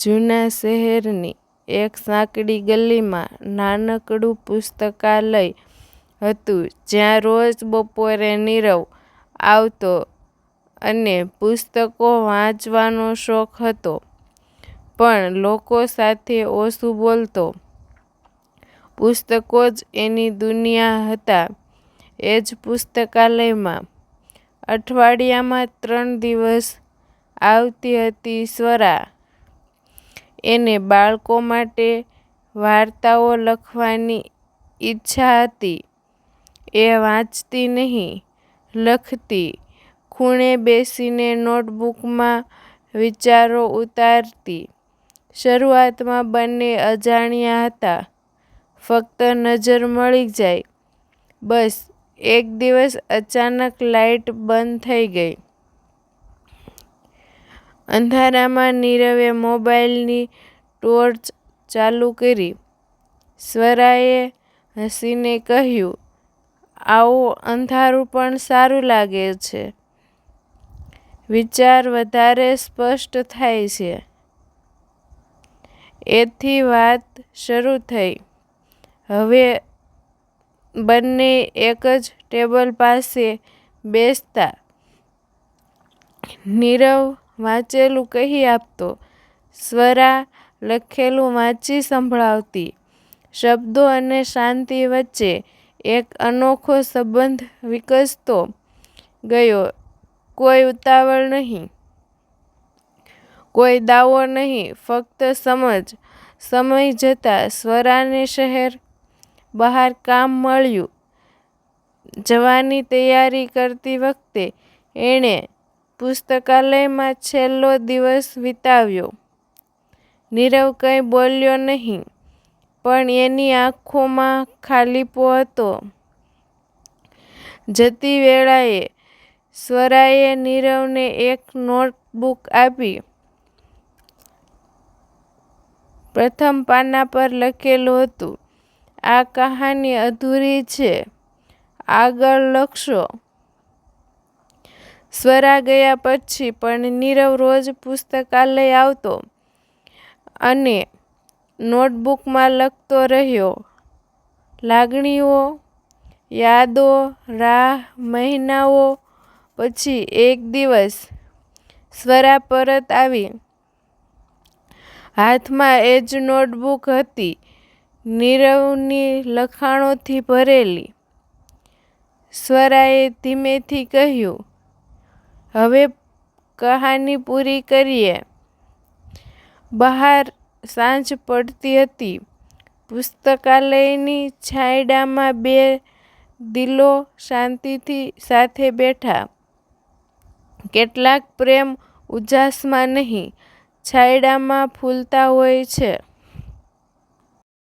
જૂના શહેરની એક સાંકડી ગલીમાં નાનકડું પુસ્તકાલય હતું, જ્યાં રોજ બપોરે નીરવ આવતો અને પુસ્તકો વાંચવાનો શોખ હતો, પણ લોકો સાથે ઓછું બોલતો. પુસ્તકો જ એની દુનિયા હતા. એ જ પુસ્તકાલયમાં અઠવાડિયામાં 3 દિવસ આવતી હતી સ્વરા. એને બાળકો માટે વાર્તાઓ લખવાની ઈચ્છા હતી. એ વાંચતી નહીં, લખતી. ખૂણે બેસીને નોટબુકમાં વિચારો ઉતારતી. શરૂઆતમાં બંને અજાણ્યા હતા. ફક્ત નજર મળી જાય. બસ એક દિવસ અચાનક લાઇટ બંધ થઈ ગઈ. અંધારામાં નીરવે મોબાઈલની ટોર્ચ ચાલુ કરી. સ્વરાએ હસીને કહ્યું, આવું અંધારું પણ સારું લાગે છે. વિચાર વધારે સ્પષ્ટ થાય છે. એથી વાત શરૂ થઈ. હવે બંને એક જ ટેબલ પાસે બેસતા. નીરવ વાંચેલું કહી આપતો. સ્વરા લખેલું વાંચી સંભળાવતી. શબ્દો અને શાંતિ વચ્ચે એક અનોખો સંબંધ વિકસતો ગયો. કોઈ ઉતાવળ નહીં, કોઈ દાવો નહીં, ફક્ત સમજ. સમય જતાં સ્વરાને શહેર બહાર કામ મળ્યું. જવાની તૈયારી કરતી વખતે એણે પુસ્તકાલયમાં છેલ્લો દિવસ વિતાવ્યો. નીરવ કંઈ બોલ્યો નહીં, પણ એની આંખોમાં ખાલીપો હતો. જતી વેળાએ સ્વરાએ નીરવને એક નોટબુક આપી. પ્રથમ પાના પર લખેલું હતું, આ કહાની અધૂરી છે, આગળ લખશો. સ્વરા ગયા પછી પણ નીરવ રોજ પુસ્તકાલય આવતો અને નોટબુકમાં લખતો રહ્યો. લાગણીઓ, યાદો, રાહ. મહિનાઓ પછી એક દિવસ સ્વરા પરત આવી. હાથમાં એ જ નોટબુક હતી, નીરવની લખાણોથી ભરેલી. સ્વરાએ ધીમેથી કહ્યું, હવે કહાની પૂરી કરીએ. બહાર સાંજ પડતી હતી. પુસ્તકાલયની છાંયડામાં 2 દિલો શાંતિથી સાથે બેઠા. કેટલાક પ્રેમ ઉજાસમાં નહીં, છાંયડામાં ફૂલતા હોય છે.